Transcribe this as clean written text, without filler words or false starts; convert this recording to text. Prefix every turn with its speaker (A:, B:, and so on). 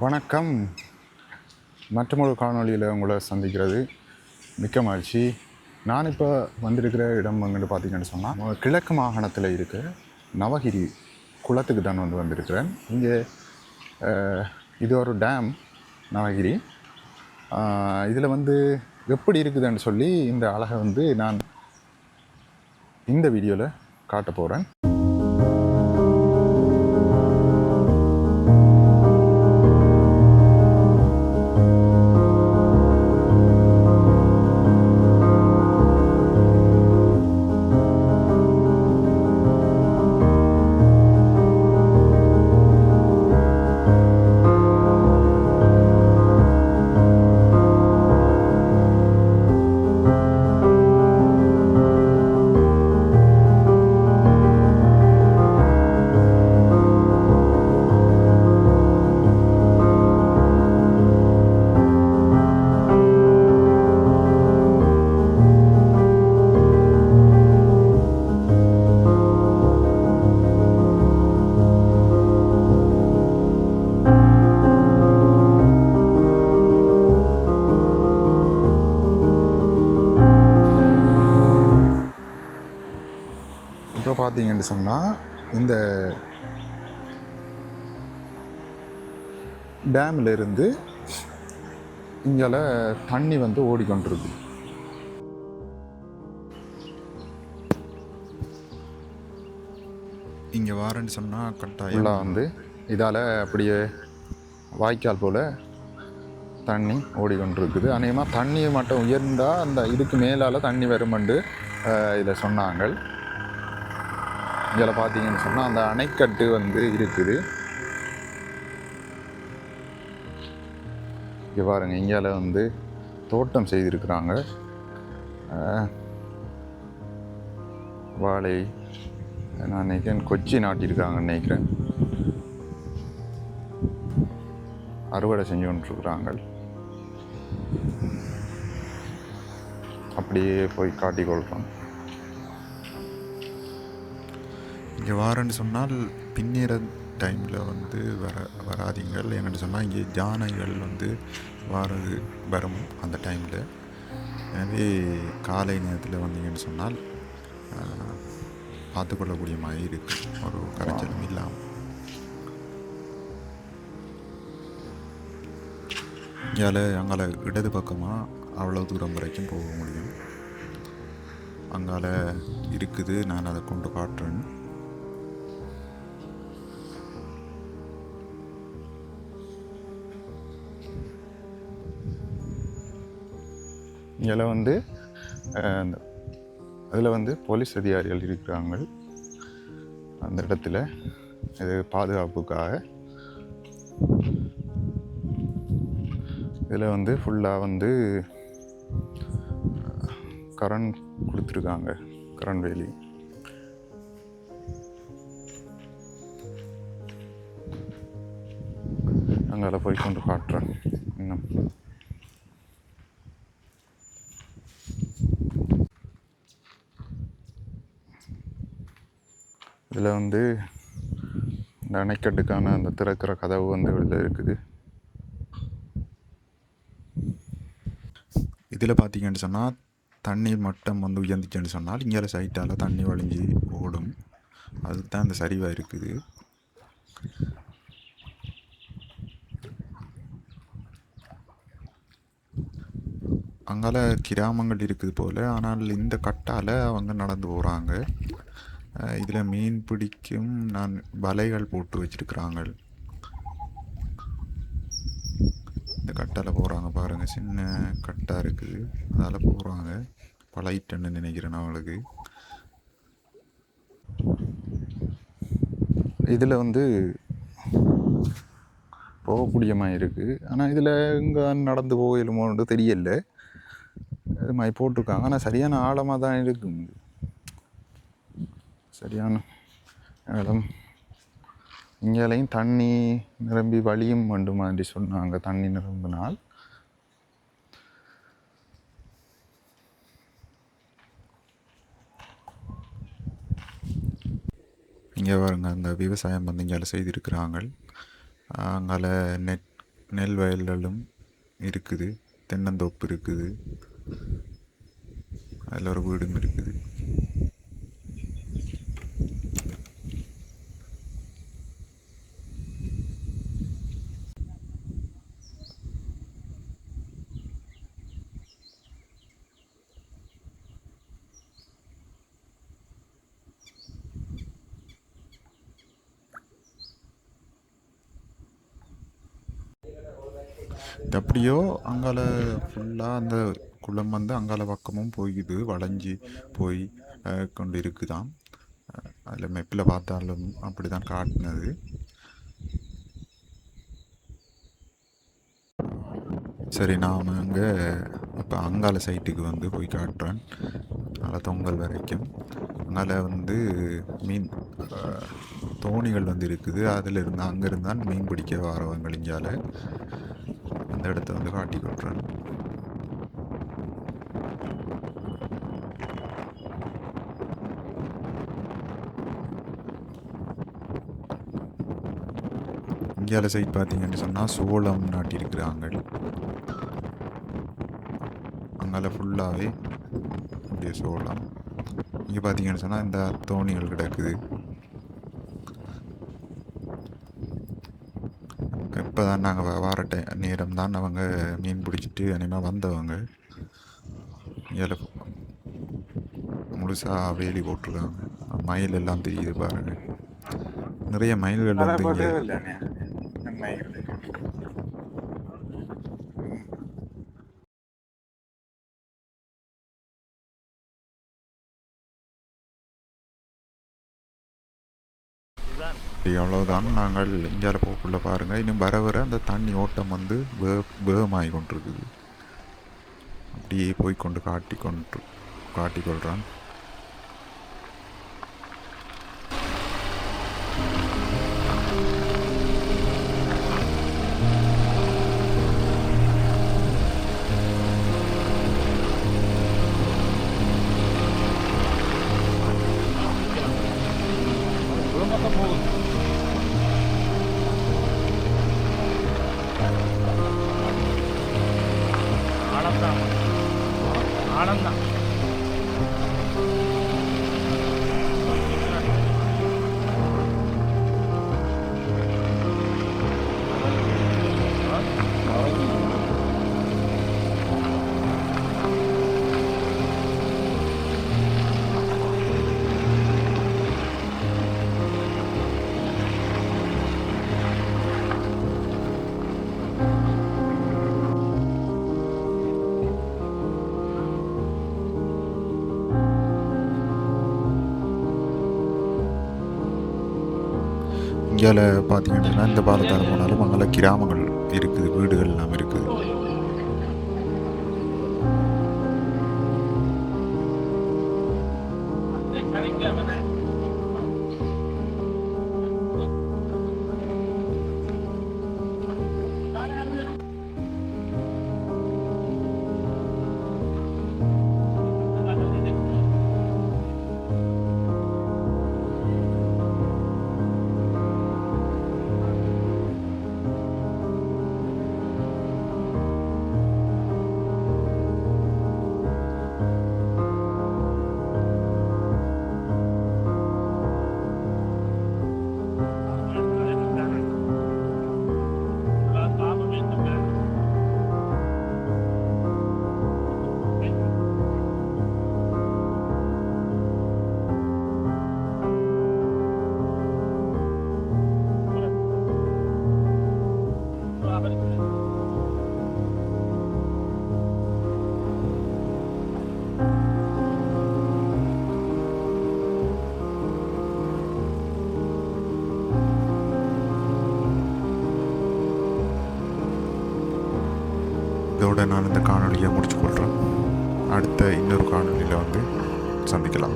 A: வணக்கம். மற்றொரு காணொளியில் உங்களை சந்திக்கிறது மிக்க மகிழ்ச்சி. நான் இப்போ வந்திருக்கிற இடம் எங்கன்னு பார்த்தீங்கன்னு சொன்னால் கிழக்கு மாகாணத்தில் இருக்க நவகிரி குளத்துக்கு தான் வந்திருக்கிறேன். இங்கே இது ஒரு டேம் நவகிரி. இதில் எப்படி இருக்குதுன்னு சொல்லி இந்த அழகை நான் இந்த வீடியோவில் காட்ட போகிறேன். இப்போ பார்த்தீங்கன்னு சொன்னால் இந்த டேமில் இருந்து இங்கால தண்ணி ஓடிக்கொண்டிருக்கு. இங்கே வாரன்னு சொன்னால் கட்டாயம் இதால் அப்படியே வாய்க்கால் போல் தண்ணி ஓடிக்கொண்டிருக்குது. அநேகமாக தண்ணி மட்டும் உயர்ந்தால் அந்த இதுக்கு மேலால் தண்ணி வருமென்று இதில் சொன்னாங்க. இதில் பார்த்தீங்கன்னு சொன்னால் அந்த அணைக்கட்டு இருக்குது. இங்கே பாருங்கள், இங்கே தோட்டம் செய்திருக்கிறாங்க. வாழை நான் நினைக்கிறேன் கொச்சி நாட்டியிருக்காங்கன்னு நினைக்கிறேன். அறுவடை செஞ்சு கொண்டிருக்கிறாங்க. அப்படியே போய் காட்டிக்கொள்கிறோம். இங்கே வாரன்னு சொன்னால் பின்னிற டைமில் வராதிங்கள். என்னென்னு சொன்னால் இங்கே யானைகள் வரும் அந்த டைமில். எனவே காலை நேரத்தில் வந்தீங்கன்னு சொன்னால் பார்த்துக்கொள்ளக்கூடிய மாதிரி இருக்குது, ஒரு கரைச்சலும் இல்லாமல். அங்கால இடது பக்கமாக அவ்வளோ தூரம் வரைக்கும் போக முடியும். அங்கால இருக்குது, நான் அதை கொண்டு காட்டுறேன். இதில் அதில் போலீஸ் அதிகாரிகள் இருக்கிறாங்க அந்த இடத்துல. இது பாதுகாப்புக்காக. இதில் ஃபுல்லாக கரண்ட் கொடுத்துருக்காங்க, கரண்ட் வேலி. அங்கே போய் கொண்டு காட்டுறேன். இன்னும் இதில் இந்த அணைக்கட்டுக்கான அந்த திறக்கிற கதவு வெளில இருக்குது. இதில் பார்த்தீங்கன்னு சொன்னால் தண்ணீர் மட்டம் உயர்ந்துச்சுன்னு சொன்னால் இங்கே சைட்டால் தண்ணி வழிஞ்சி ஓடும். அதுக்கு தான் இந்த சரிவாக இருக்குது. அங்கால கிராமங்கள் இருக்குது போல். ஆனால் இந்த கட்டால் அவங்க நடந்து போகிறாங்க. இதில் மீன் பிடிக்கும் வலைகள் போட்டு வச்சிருக்கிறாங்க. இந்த கட்டால் போகிறாங்க பாருங்கள், சின்ன கட்டாக இருக்குது, அதால் போகிறாங்க. பழையிட்டன்னு நினைக்கிறேன் அவங்களுக்கு. இதில் போகக்கூடிய மாதிரி இருக்குது. ஆனால் இதில் இங்கே நடந்து போகலுமோன்னு தெரியல. இது மாதிரி போட்டிருக்காங்க. ஆனால் சரியான ஆழமாக தான் இருக்குது. சரியான இடம். இங்கேலையும் தண்ணி நிரம்பி வழியும் மாதிரி சொன்னாங்க. தண்ணி நிரம்பினால் இங்கே பாருங்க, அந்த விவசாயம் இங்கே செய்திருக்கிறாங்க. அங்கால நெட் நெல் வயல்களும் இருக்குது, தென்னந்தோப்பு இருக்குது, அதில் ஒரு வீடும் இருக்குது. எப்படியோ அங்கால ஃபுல்லாக அந்த குளம் வந்து அங்கால பக்கமும் போய்க்குது, வளைஞ்சி போய் கொண்டு இருக்குதான். அதில் மெப்பில் பார்த்தாலும் அப்படி தான் காட்டினது. சரி, நாம் அங்கே இப்போ அங்கால சைட்டுக்கு வந்து போய் காட்டுறேன். அதனால் தொங்கல் வரைக்கும் அங்கால வந்து மீன் தோணிகள் வந்து இருக்குது. அதில் இருந்து அங்கே இருந்தால் மீன் பிடிக்க வரவங்க இங்கால அந்த இடத்த வந்து காட்டி கொள்கிறேன். இந்தியாவில் சைட் பார்த்தீங்கன்னு சொன்னால் சோளம் நாட்டியிருக்கிறாங்க. அங்கால ஃபுல்லாகவே அப்படியே சோளம். இங்கே பார்த்தீங்கன்னு சொன்னால் இந்த தோணிகள் கிடக்குது. இப்போ தான் நாங்கள் வார நேரம் தான் அவங்க மீன் பிடிச்சிட்டு அனிமாக வந்தவங்க. இதில் முழுசாக வேலி போட்டிருக்காங்க. மயில் எல்லாம் தெரியுது பாருங்கள். நிறைய மயில்கள் வந்து அவ்வளோதான். நாங்கள் இந்தியாவில் போக்குள்ள பாருங்கள், இன்னும் வர வர அந்த தண்ணி ஓட்டம் வந்து வேகமாகி கொண்டிருக்குது. அப்படியே போய்கொண்டு காட்டிக்கொள்கிறான். இந்தியாவில் பார்த்தீங்கன்னா இந்த பாலத்தால் போனாலும் அங்கே கிராமங்கள் இருக்குது, வீடுகள் எல்லாம் இருக்குது. இதோட நான் இந்த காணொலியை முடிச்சு கொள்கிறேன். அடுத்த இன்னொரு காணொலியில் வந்து சந்திக்கலாம்.